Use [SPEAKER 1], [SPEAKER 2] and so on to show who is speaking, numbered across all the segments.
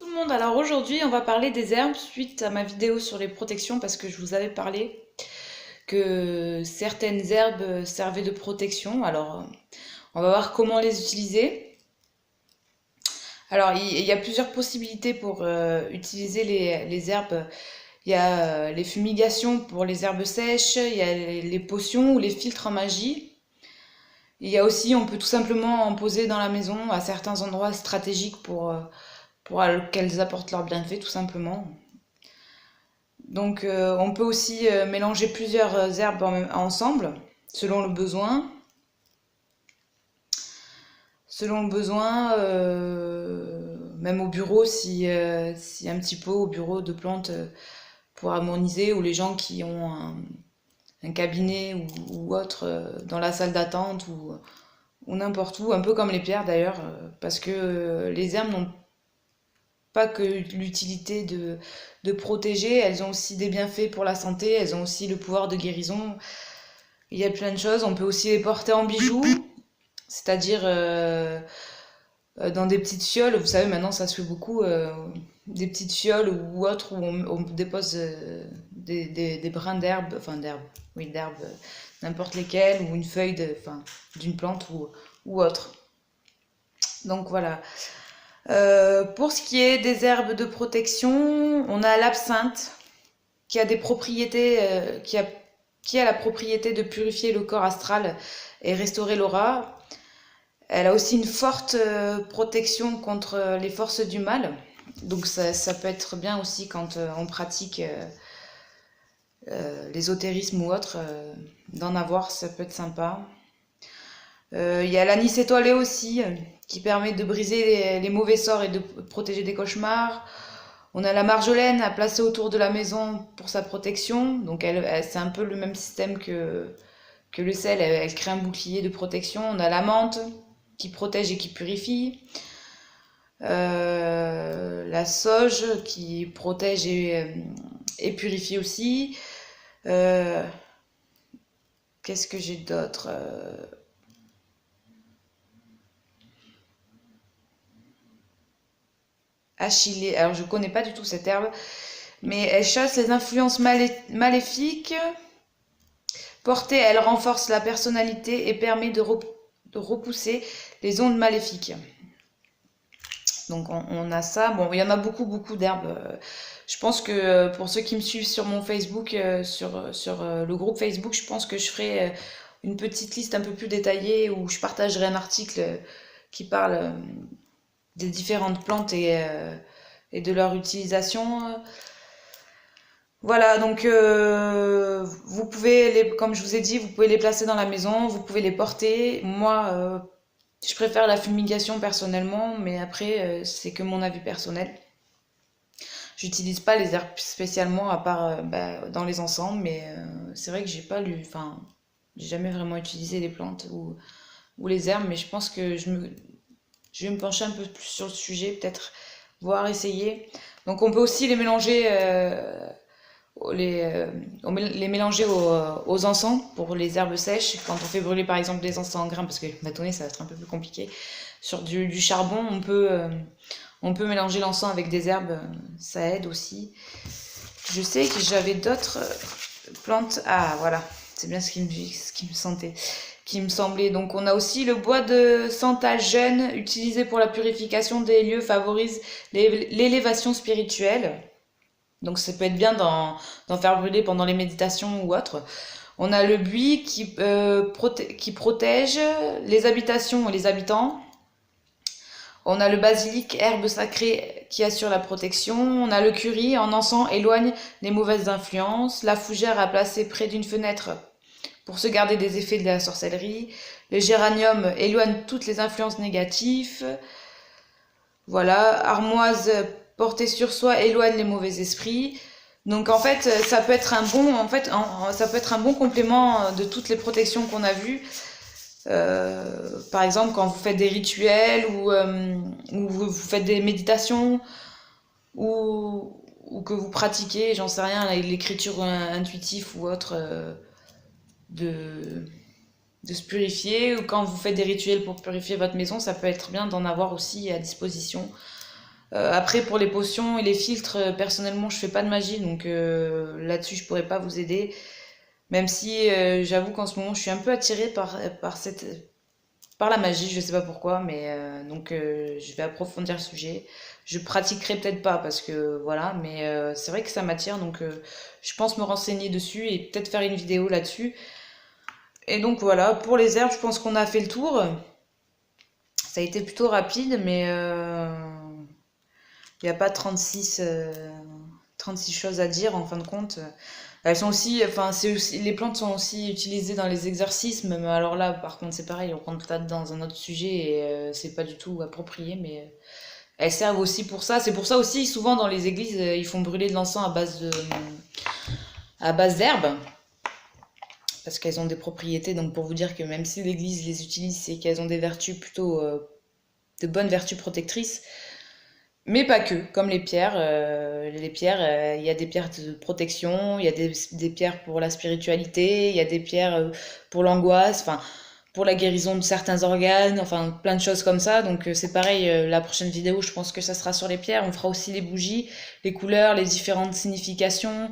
[SPEAKER 1] le monde, alors aujourd'hui on va parler des herbes suite à ma vidéo sur les protections parce que je vous avais parlé que certaines herbes servaient de protection. Alors on va voir comment les utiliser. Alors il y a plusieurs possibilités pour utiliser les herbes. Il y a les fumigations pour les herbes sèches, il y a les potions ou les filtres en magie. Il y a aussi, on peut tout simplement en poser dans la maison à certains endroits stratégiques pour qu'elles apportent leur bienfait tout simplement. Donc on peut aussi mélanger plusieurs herbes ensemble, selon le besoin. Selon le besoin, même au bureau, si un petit pot au bureau de plantes pour harmoniser, ou les gens qui ont un cabinet ou autre dans la salle d'attente ou n'importe où, un peu comme les pierres d'ailleurs, parce que les herbes n'ont pas que l'utilité de protéger, elles ont aussi des bienfaits pour la santé, elles ont aussi le pouvoir de guérison. Il y a plein de choses, on peut aussi les porter en bijoux, c'est-à-dire dans des petites fioles, vous savez maintenant ça se fait beaucoup, des petites fioles ou autres où on dépose des brins d'herbe, enfin d'herbe, oui d'herbe, n'importe lesquelles, ou une feuille d'une plante ou autre. Donc voilà. Pour ce qui est des herbes de protection, on a l'absinthe qui a des propriétés, qui a la propriété de purifier le corps astral et restaurer l'aura. Elle a aussi une forte protection contre les forces du mal. Donc ça peut être bien aussi quand on pratique l'ésotérisme ou autre, d'en avoir, ça peut être sympa. Il y a l'anis étoilé aussi, qui permet de briser les mauvais sorts et de protéger des cauchemars. On a la marjolaine à placer autour de la maison pour sa protection. Donc c'est un peu le même système que le sel, elle crée un bouclier de protection. On a la menthe qui protège et qui purifie. La sauge qui protège et purifie aussi. Qu'est-ce que j'ai d'autre? Achillée. Alors je connais pas du tout cette herbe, mais elle chasse les influences maléfiques. Portée, elle renforce la personnalité et permet de repousser les ondes maléfiques. Donc on a ça. Bon, il y en a beaucoup d'herbes. Je pense que pour ceux qui me suivent sur mon Facebook, sur le groupe Facebook, je pense que je ferai une petite liste un peu plus détaillée où je partagerai un article qui parle des différentes plantes et de leur utilisation. Voilà, donc vous pouvez, comme je vous ai dit, vous pouvez les placer dans la maison, vous pouvez les porter. Moi, je préfère la fumigation personnellement, mais après, c'est que mon avis personnel. J'utilise pas les herbes spécialement, à part dans les encens, mais c'est vrai que j'ai pas lu, enfin, j'ai jamais vraiment utilisé les plantes ou les herbes, mais je pense que je vais me pencher un peu plus sur le sujet, peut-être voir, essayer. Donc on peut aussi les mélanger, les mélanger aux encens pour les herbes sèches. Quand on fait brûler par exemple des encens en grains, parce que bâtonner ça va être un peu plus compliqué. Sur du charbon, on peut mélanger l'encens avec des herbes, ça aide aussi. Je sais que j'avais d'autres plantes. Ah voilà, c'est bien ce qui me semblait. Donc on a aussi le bois de santal jeune, utilisé pour la purification des lieux, favorise l'élévation spirituelle. Donc ça peut être bien d'en faire brûler pendant les méditations ou autre. On a le buis qui protège les habitations et les habitants. On a le basilic, herbe sacrée qui assure la protection. On a le curry en encens, éloigne les mauvaises influences. La fougère à placer près d'une fenêtre pour se garder des effets de la sorcellerie. Le géranium éloigne toutes les influences négatives. Voilà, armoise portée sur soi éloigne les mauvais esprits. Donc en fait, ça peut être ça peut être un bon complément de toutes les protections qu'on a vues. Par exemple, quand vous faites des rituels ou vous faites des méditations ou que vous pratiquez, j'en sais rien, l'écriture intuitive ou autre, de se purifier, ou quand vous faites des rituels pour purifier votre maison, ça peut être bien d'en avoir aussi à disposition. Après, pour les potions et les filtres, personnellement, je fais pas de magie, donc là-dessus, je pourrais pas vous aider. Même si j'avoue qu'en ce moment, je suis un peu attirée par la magie, je sais pas pourquoi, mais donc je vais approfondir le sujet. Je pratiquerai peut-être pas parce que voilà, mais c'est vrai que ça m'attire, donc je pense me renseigner dessus et peut-être faire une vidéo là-dessus. Et donc voilà, pour les herbes, je pense qu'on a fait le tour. Ça a été plutôt rapide, mais il n'y a pas 36 choses à dire en fin de compte. Elles sont aussi, enfin, les plantes sont aussi utilisées dans les exorcismes, mais alors là, par contre, c'est pareil, on rentre peut-être dans un autre sujet et c'est pas du tout approprié, mais elles servent aussi pour ça. C'est pour ça aussi, souvent dans les églises, ils font brûler de l'encens à base d'herbes, parce qu'elles ont des propriétés. Donc pour vous dire que même si l'église les utilise, c'est qu'elles ont des vertus plutôt, de bonnes vertus protectrices. Mais pas que, comme les pierres. Il y a des pierres de protection, il y a des pierres pour la spiritualité, il y a des pierres pour l'angoisse, enfin, pour la guérison de certains organes, enfin, plein de choses comme ça. Donc c'est pareil, la prochaine vidéo, je pense que ça sera sur les pierres. On fera aussi les bougies, les couleurs, les différentes significations,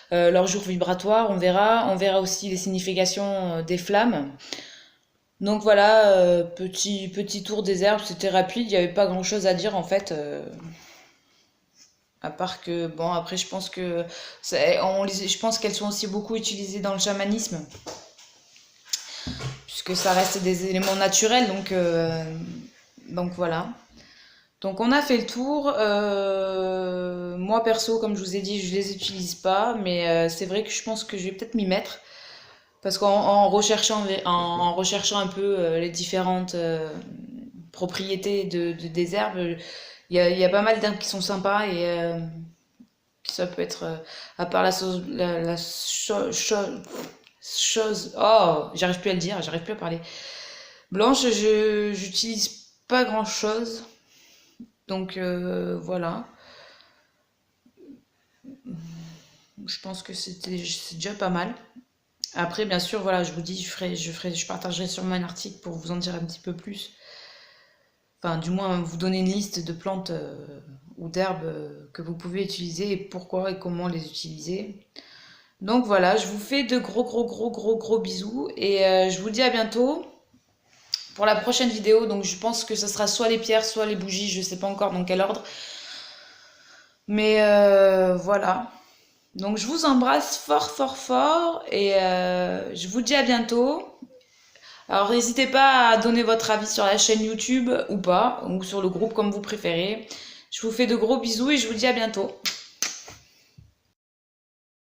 [SPEAKER 1] leur jour vibratoire, on verra. On verra aussi les significations des flammes. Donc voilà, petit tour des herbes, c'était rapide, il n'y avait pas grand-chose à dire en fait. À part que, bon, après, je pense que je pense qu'elles sont aussi beaucoup utilisées dans le chamanisme, puisque ça reste des éléments naturels, donc voilà. Donc on a fait le tour. Moi perso, comme je vous ai dit, je les utilise pas, mais c'est vrai que je pense que je vais peut-être m'y mettre, parce qu'en en recherchant un peu les différentes propriétés des herbes, il y a pas mal d'herbes qui sont sympas et ça peut être, à part chose, oh, j'arrive plus à le dire, j'arrive plus à parler. Blanche, j'utilise pas grand chose, donc voilà. Je pense que c'est déjà pas mal. Après, bien sûr, voilà, je vous dis, je partagerai sûrement un article pour vous en dire un petit peu plus. Enfin, du moins, vous donner une liste de plantes ou d'herbes que vous pouvez utiliser et pourquoi et comment les utiliser. Donc voilà, je vous fais de gros bisous et je vous dis à bientôt pour la prochaine vidéo. Donc je pense que ce sera soit les pierres, soit les bougies, je sais pas encore dans quel ordre. Mais voilà. Donc je vous embrasse fort et je vous dis à bientôt. Alors n'hésitez pas à donner votre avis sur la chaîne YouTube ou pas, ou sur le groupe comme vous préférez. Je vous fais de gros bisous et je vous dis à bientôt.